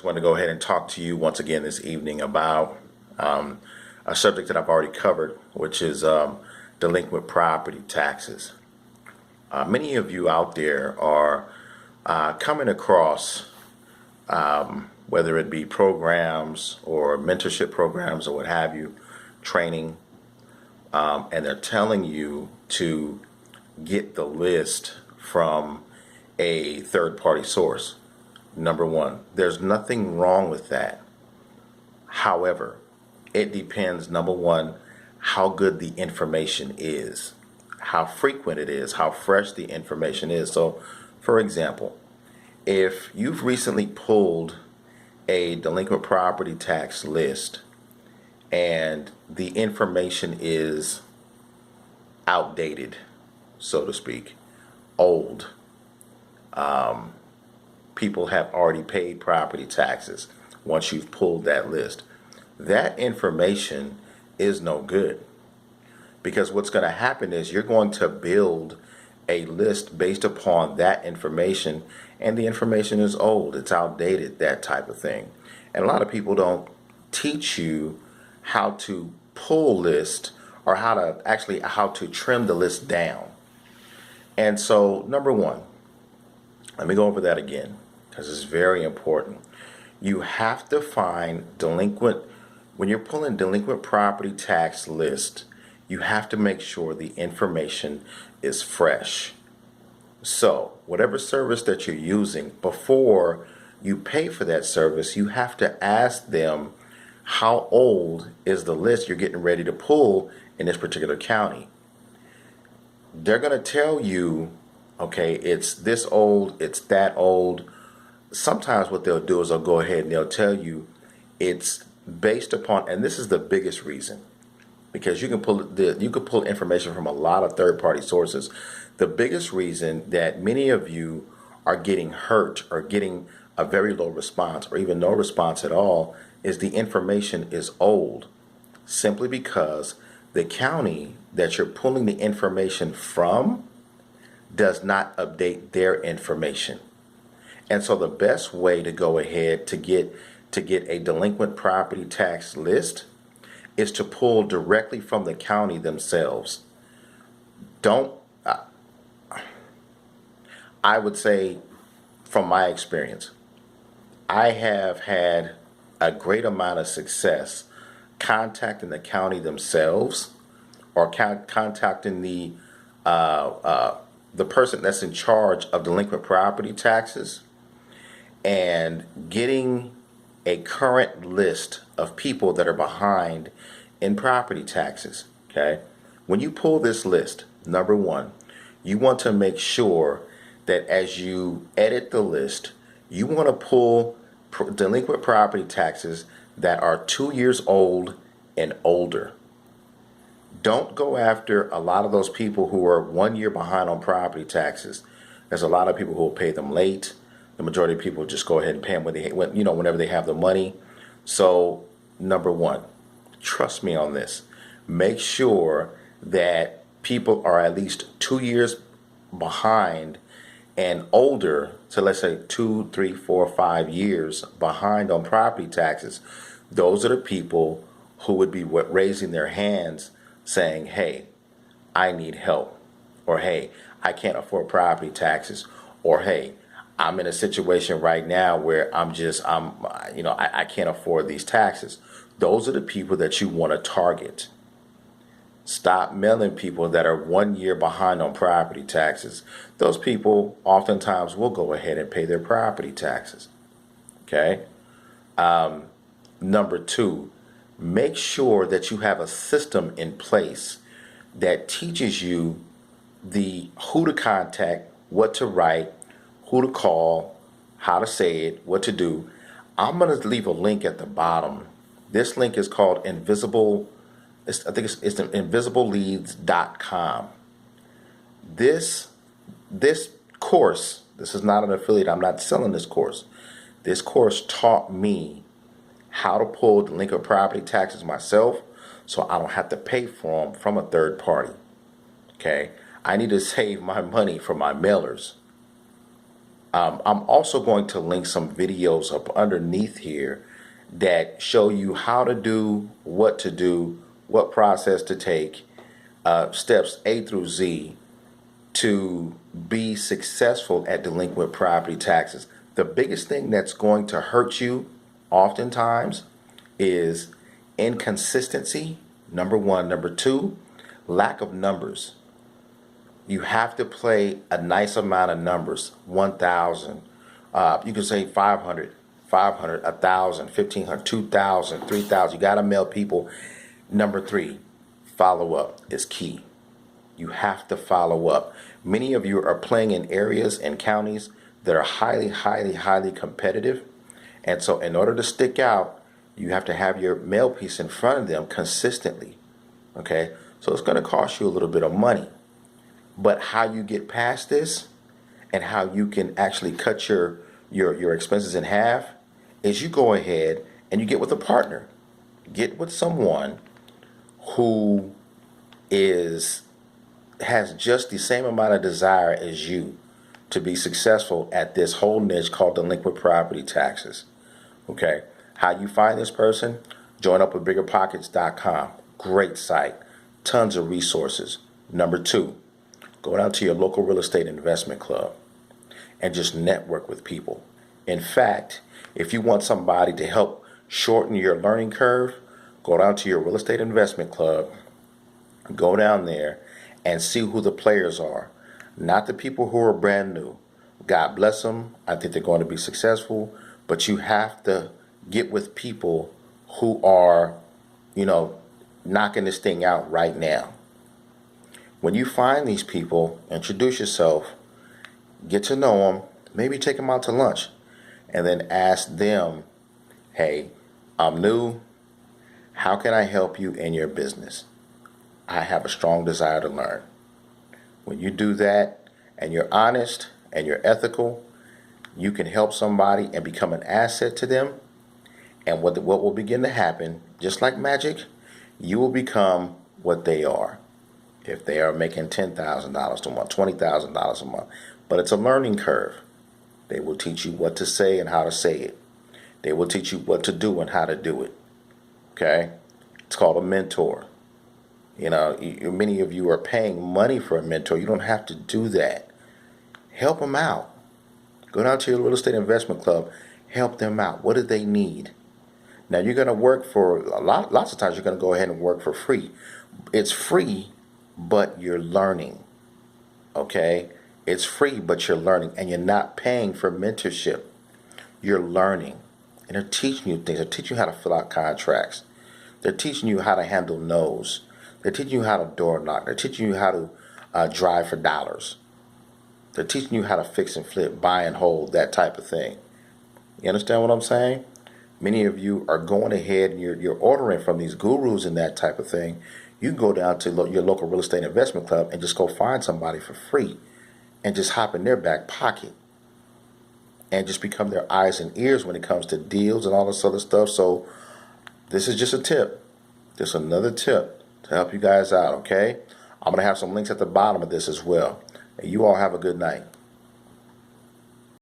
Just want to go ahead and talk to you once again this evening about a subject that I've already covered, which is delinquent property taxes. Many of you out there are coming across, whether it be programs or mentorship programs or what have you, training, and they're telling you to get the list from a third party source. Number one, there's nothing wrong with that. However, it depends, number one, how good the information is, how frequent it is, how fresh the information is. So, for example, if you've recently pulled a delinquent property tax list and the information is outdated, so to speak, old, people have already paid property taxes once you've pulled that list, that information is no good. Because what's going to happen is you're going to build a list based upon that information, and the information is old, it's outdated, that type of thing. And a lot of people don't teach you how to pull list or how to trim the list down. And so, number one, let me go over that again because it's very important. You have to find when you're pulling delinquent property tax list, you have to make sure the information is fresh. So whatever service that you're using, before you pay for that service, you have to ask them how old is the list you're getting ready to pull in this particular county. They're going to tell you, okay, it's this old, it's that old. Sometimes what they'll do is they'll go ahead and they'll tell you it's based upon, and this is the biggest reason, because you can pull information from a lot of third-party sources. The biggest reason that many of you are getting hurt or getting a very low response or even no response at all is the information is old, simply because the county that you're pulling the information from does not update their information. And so the best way to go ahead to get a delinquent property tax list is to pull directly from the county themselves. I would say, from my experience, I have had a great amount of success contacting the county themselves or contacting the person that's in charge of delinquent property taxes and getting a current list of people that are behind in property taxes. Okay, when you pull this list, number one, you want to make sure that as you edit the list, you want to pull delinquent property taxes that are 2 years old and older. Don't go after a lot of those people who are 1 year behind on property taxes. There's a lot of people who will pay them late. The majority of people just go ahead and pay them whenever they have the money. So, number one, trust me on this. Make sure that people are at least 2 years behind and older. So let's say 2, 3, 4, 5 years behind on property taxes. Those are the people who would be raising their hands saying, hey, I need help. Or, hey, I can't afford property taxes. Or, hey, I'm in a situation right now where I can't afford these taxes. Those are the people that you want to target. Stop mailing people that are 1 year behind on property taxes. Those people oftentimes will go ahead and pay their property taxes. Okay. Number two, make sure that you have a system in place that teaches you who to contact, what to write, who to call, how to say it, what to do. I'm going to leave a link at the bottom. This link is called Invisible. I think it's invisibleleads.com. This course, this is not an affiliate. I'm not selling this course. This course taught me how to pull delinquent property taxes myself, so I don't have to pay for them from a third party. Okay, I need to save my money for my mailers. I'm also going to link some videos up underneath here that show you how to do, what process to take, steps A through Z to be successful at delinquent property taxes. The biggest thing that's going to hurt you oftentimes is inconsistency, number one. Number two, lack of numbers. You have to play a nice amount of numbers, 1,000. You can say 500, 500, 1,000, 1,500, 2,000, 3,000. You got to mail people. Number three, follow up is key. You have to follow up. Many of you are playing in areas and counties that are highly, highly, highly competitive. And so in order to stick out, you have to have your mail piece in front of them consistently. Okay? So it's going to cost you a little bit of money. But how you get past this and how you can actually cut your expenses in half is you go ahead and you get with a partner. Get with someone who has just the same amount of desire as you to be successful at this whole niche called delinquent property taxes. Okay? How you find this person? Join up with biggerpockets.com. Great site. Tons of resources. Number two, go down to your local real estate investment club and just network with people. In fact, if you want somebody to help shorten your learning curve, go down to your real estate investment club, go down there and see who the players are, not the people who are brand new. God bless them. I think they're going to be successful, but you have to get with people who are, knocking this thing out right now. When you find these people, introduce yourself, get to know them, maybe take them out to lunch, and then ask them, hey, I'm new. How can I help you in your business? I have a strong desire to learn. When you do that and you're honest and you're ethical, you can help somebody and become an asset to them. And what will begin to happen, just like magic, you will become what they are. If they are making $10,000 a month, $20,000 a month, but it's a learning curve. They will teach you what to say and how to say it. They will teach you what to do and how to do it. Okay? It's called a mentor. Many of you are paying money for a mentor. You don't have to do that. Help them out. Go down to your real estate investment club. Help them out. What do they need? Now, you're going to work for lots of times you're going to go ahead and work for free. It's free, but you're learning. Okay? It's free, but you're learning, and you're not paying for mentorship. You're learning, and they're teaching you things. They're teaching you how to fill out contracts. They're teaching you how to handle no's. They're teaching you how to door knock. They're teaching you how to drive for dollars. They're teaching you how to fix and flip, buy and hold, that type of thing. You understand what I'm saying? Many of you are going ahead and you're ordering from these gurus and that type of thing. You can go down to your local real estate investment club and just go find somebody for free and just hop in their back pocket and just become their eyes and ears when it comes to deals and all this other stuff. So this is just a tip. Just another tip to help you guys out, okay? I'm going to have some links at the bottom of this as well. And you all have a good night.